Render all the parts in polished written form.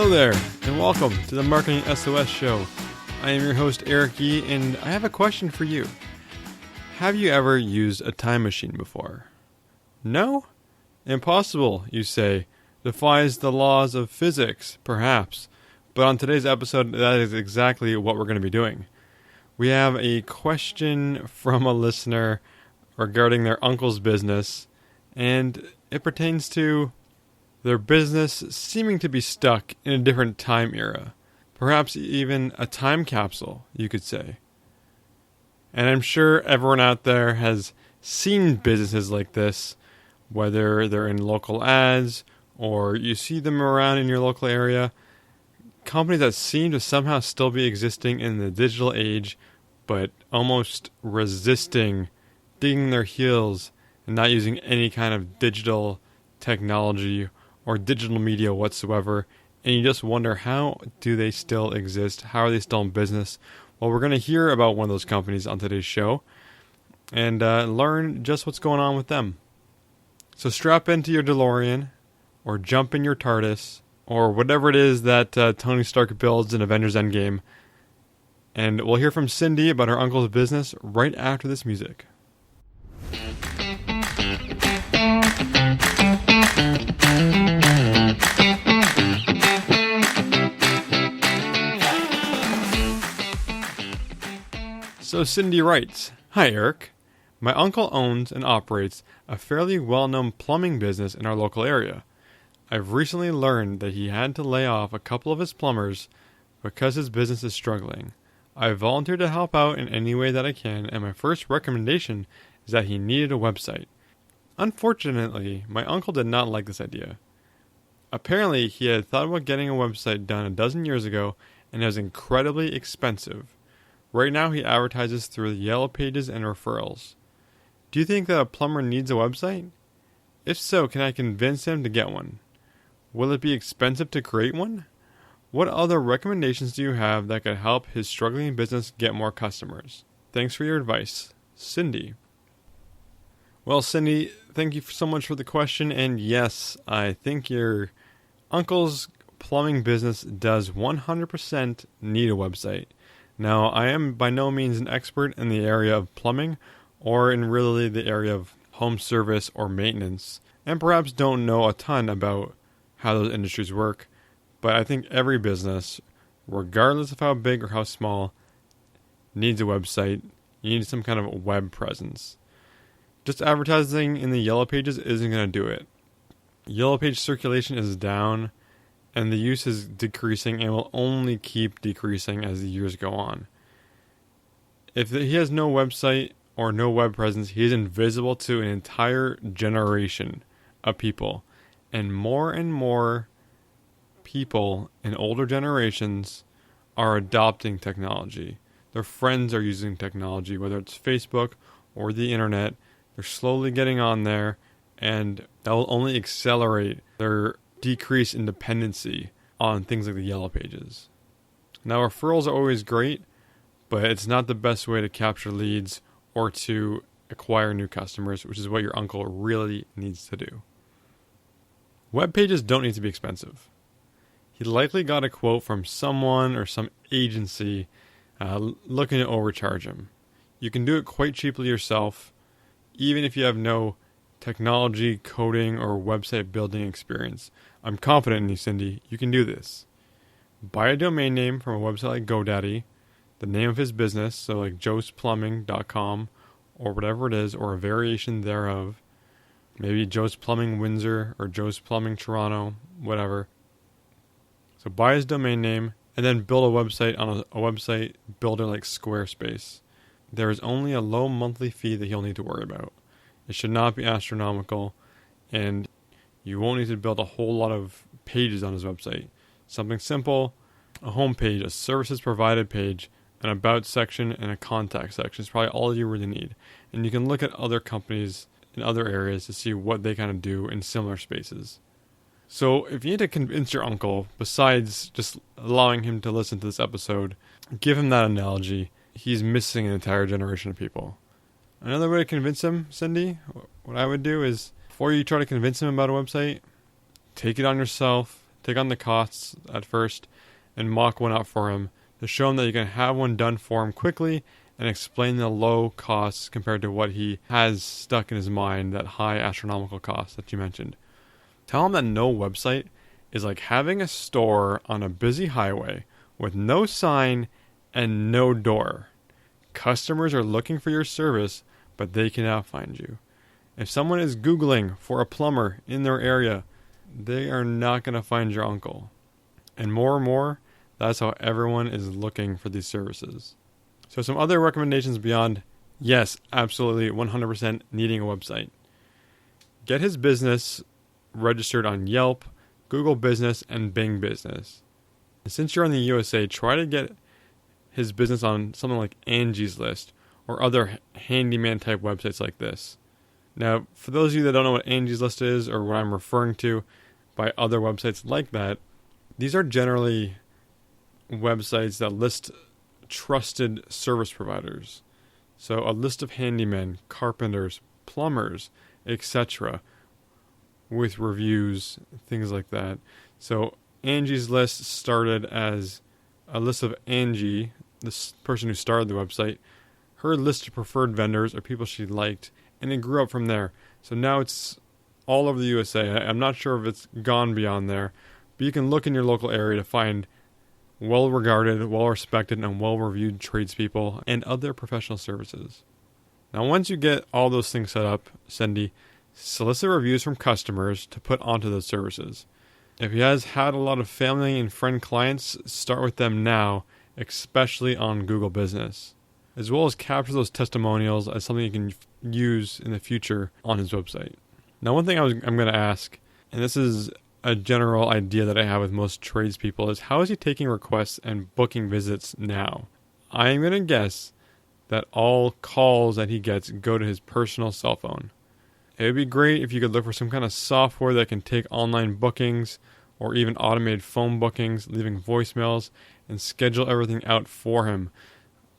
Hello there, and welcome to the Marketing SOS Show. I am your host, Eric Yee, and I have a question for you. Have you ever used a time machine before? No? Impossible, you say. Defies the laws of physics, perhaps. But on today's episode, that is exactly what we're going to be doing. We have a question from a listener regarding their uncle's business, and it pertains to their business seeming to be stuck in a different time era. Perhaps even a time capsule, you could say. And I'm sure everyone out there has seen businesses like this, whether they're in local ads or you see them around in your local area. Companies that seem to somehow still be existing in the digital age, but almost resisting, digging their heels, and not using any kind of digital technology or digital media whatsoever, and you just wonder, how do they still exist? How are they still in business? Well, we're going to hear about one of those companies on today's show and learn just what's going on with them. So strap into your DeLorean or jump in your TARDIS or whatever it is that Tony Stark builds in Avengers Endgame, and we'll hear from Cindy about her uncle's business right after this music. So Cindy writes, "Hi Eric, my uncle owns and operates a fairly well-known plumbing business in our local area. I've recently learned that he had to lay off a couple of his plumbers because his business is struggling. I volunteered to help out in any way that I can, and my first recommendation is that he needed a website. Unfortunately, my uncle did not like this idea. Apparently, he had thought about getting a website done a dozen years ago, and it was incredibly expensive. Right now, he advertises through the Yellow Pages and referrals. Do you think that a plumber needs a website? If so, can I convince him to get one? Will it be expensive to create one? What other recommendations do you have that could help his struggling business get more customers? Thanks for your advice. Cindy." Well, Cindy, thank you so much for the question. And yes, I think your uncle's plumbing business does 100% need a website. Now, I am by no means an expert in the area of plumbing or in really the area of home service or maintenance, and perhaps don't know a ton about how those industries work, but I think every business, regardless of how big or how small, needs a website. You need some kind of web presence. Just advertising in the Yellow Pages isn't going to do it. Yellow Page circulation is down, and the use is decreasing and will only keep decreasing as the years go on. If he has no website or no web presence, he is invisible to an entire generation of people. And more people in older generations are adopting technology. Their friends are using technology, whether it's Facebook or the internet. They're slowly getting on there, and that will only accelerate their decrease in dependency on things like the Yellow Pages. Now, referrals are always great, but it's not the best way to capture leads or to acquire new customers, which is what your uncle really needs to do. Web pages don't need to be expensive. He likely got a quote from someone or some agency looking to overcharge him. You can do it quite cheaply yourself, even if you have no technology, coding, or website building experience. I'm confident in you, Cindy. You can do this. Buy a domain name from a website like GoDaddy, the name of his business, so like joesplumbing.com or whatever it is, or a variation thereof. Maybe Joe's Plumbing Windsor or Joe's Plumbing Toronto, whatever. So buy his domain name and then build a website on a website builder like Squarespace. There is only a low monthly fee that he'll need to worry about. It should not be astronomical, and you won't need to build a whole lot of pages on his website. Something simple, a home page, a services provided page, an about section, and a contact section is probably all you really need. And you can look at other companies in other areas to see what they kind of do in similar spaces. So if you need to convince your uncle, besides just allowing him to listen to this episode, give him that analogy. He's missing an entire generation of people. Another way to convince him, Cindy, what I would do is, before you try to convince him about a website, take it on yourself. take on the costs at first and mock one out for him to show him that you can have one done for him quickly and explain the low costs compared to what he has stuck in his mind, that high astronomical cost that you mentioned. Tell him that no website is like having a store on a busy highway with no sign and no door. Customers are looking for your service, but they cannot find you. If someone is Googling for a plumber in their area, they are not going to find your uncle. And more, that's how everyone is looking for these services. So some other recommendations beyond, yes, absolutely 100% needing a website. Get his business registered on Yelp, Google Business, and Bing Business. And since you're in the USA, try to get his business on something like Angie's List or other handyman type websites like this. Now, for those of you that don't know what Angie's List is or what I'm referring to by other websites like that, these are generally websites that list trusted service providers. So a list of handymen, carpenters, plumbers, etc. with reviews, things like that. So Angie's List started as a list of Angie, this person who started the website, her list of preferred vendors or people she liked, and it grew up from there. So now it's all over the USA. I'm not sure if it's gone beyond there, but you can look in your local area to find well-regarded, well-respected, and well-reviewed tradespeople and other professional services. Now, once you get all those things set up, Cindy, solicit reviews from customers to put onto those services. If he has had a lot of family and friend clients, start with them now, especially on Google Business, as well as capture those testimonials as something you can use in the future on his website. Now, one thing I'm going to ask, and this is a general idea that I have with most tradespeople, is how is he taking requests and booking visits now? I am going to guess that all calls that he gets go to his personal cell phone. It would be great if you could look for some kind of software that can take online bookings or even automated phone bookings, leaving voicemails, and schedule everything out for him.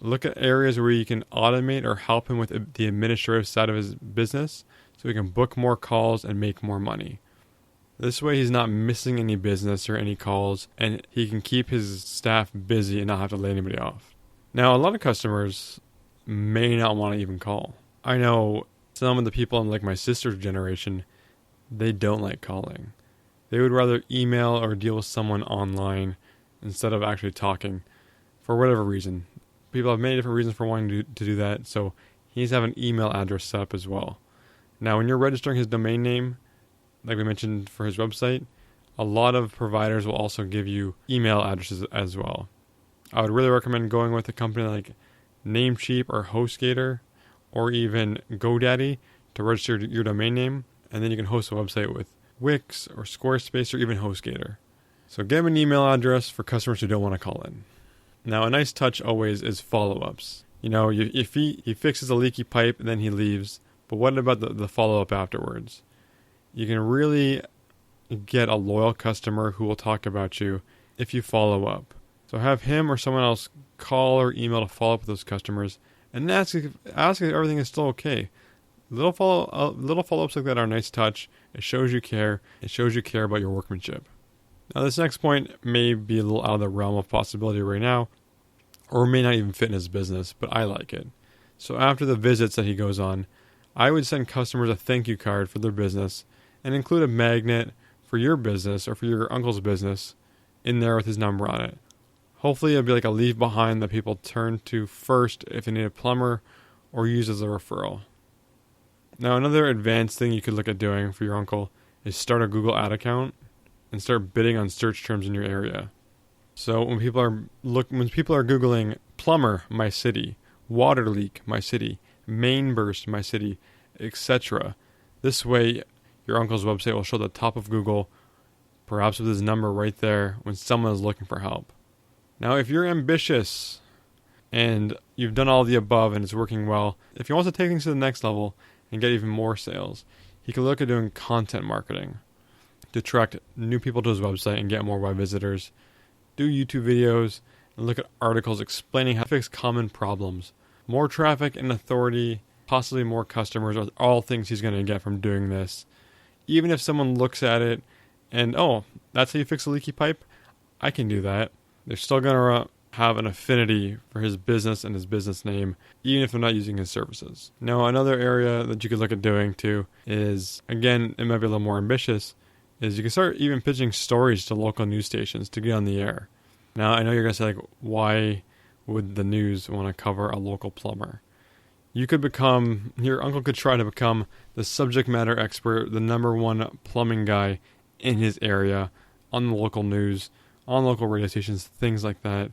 Look at areas where you can automate or help him with the administrative side of his business so he can book more calls and make more money. This way he's not missing any business or any calls, and he can keep his staff busy and not have to lay anybody off. Now, a lot of customers may not want to even call. I know some of the people in like my sister's generation, they don't like calling. They would rather email or deal with someone online instead of actually talking for whatever reason. People have many different reasons for wanting to do that, so he needs to have an email address set up as well. Now, when you're registering his domain name, like we mentioned for his website, a lot of providers will also give you email addresses as well. I would really recommend going with a company like Namecheap or HostGator or even GoDaddy to register your domain name, and then you can host a website with Wix or Squarespace or even HostGator. So get him an email address for customers who don't want to call in. Now, a nice touch always is follow-ups. You know, if he fixes a leaky pipe and then he leaves, but what about the follow-up afterwards? You can really get a loyal customer who will talk about you if you follow up. So have him or someone else call or email to follow up with those customers and ask if everything is still okay. Little follow-ups like that are a nice touch. It shows you care. It shows you care about your workmanship. Now, this next point may be a little out of the realm of possibility right now, or may not even fit in his business, but I like it. So after the visits that he goes on, I would send customers a thank you card for their business and include a magnet for your business or for your uncle's business in there with his number on it. Hopefully it'll be like a leave behind that people turn to first if they need a plumber or use as a referral. Now, another advanced thing you could look at doing for your uncle is start a Google ad account and start bidding on search terms in your area. So when people are Googling plumber, my city, water leak, my city, main burst, my city, etc., this way your uncle's website will show the top of Google, perhaps with his number right there when someone is looking for help. Now, if you're ambitious and you've done all the above and it's working well, if he wants to take things to the next level and get even more sales, he can look at doing content marketing to attract new people to his website and get more web visitors, do YouTube videos, and look at articles explaining how to fix common problems. More traffic and authority, possibly more customers, are all things he's going to get from doing this. Even if someone looks at it and, oh, that's how you fix a leaky pipe, I can do that. They're still going to have an affinity for his business and his business name, even if they're not using his services. Now, another area that you could look at doing too is, again, it might be a little more ambitious, is you can start even pitching stories to local news stations to get on the air. Now, I know you're going to say, like, why would the news want to cover a local plumber? Your uncle could try to become the subject matter expert, the number one plumbing guy in his area, on the local news, on local radio stations, things like that.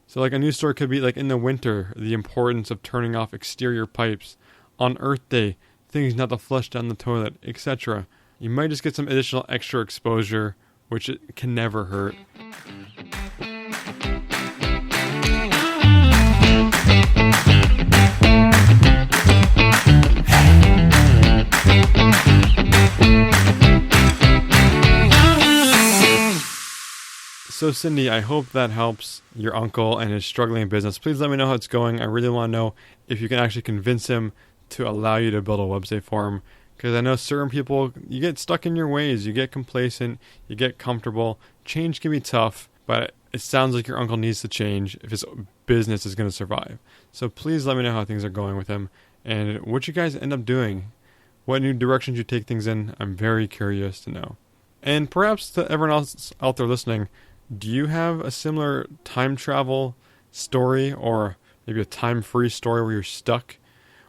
So like a news story could be like in the winter, the importance of turning off exterior pipes. On Earth Day, things not to flush down the toilet, etc. You might just get some additional extra exposure, which it can never hurt. So Cindy, I hope that helps your uncle and his struggling business. Please let me know how it's going. I really want to know if you can actually convince him to allow you to build a website for him. Because I know certain people, you get stuck in your ways, you get complacent, you get comfortable. Change can be tough, but it sounds like your uncle needs to change if his business is going to survive. So please let me know how things are going with him and what you guys end up doing. What new directions you take things in. I'm very curious to know. And perhaps to everyone else out there listening, do you have a similar time travel story, or maybe a time-free story where you're stuck,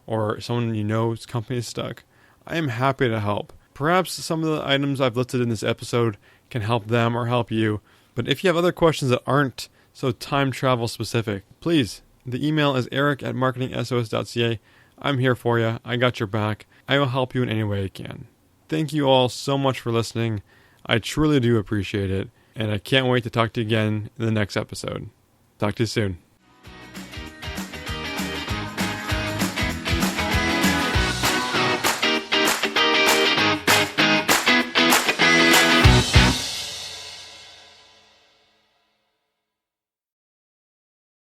or someone you know's company is stuck? I am happy to help. Perhaps some of the items I've listed in this episode can help them or help you. But if you have other questions that aren't so time travel specific, please, the email is eric@marketingsos.ca. I'm here for you. I got your back. I will help you in any way I can. Thank you all so much for listening. I truly do appreciate it. And I can't wait to talk to you again in the next episode. Talk to you soon.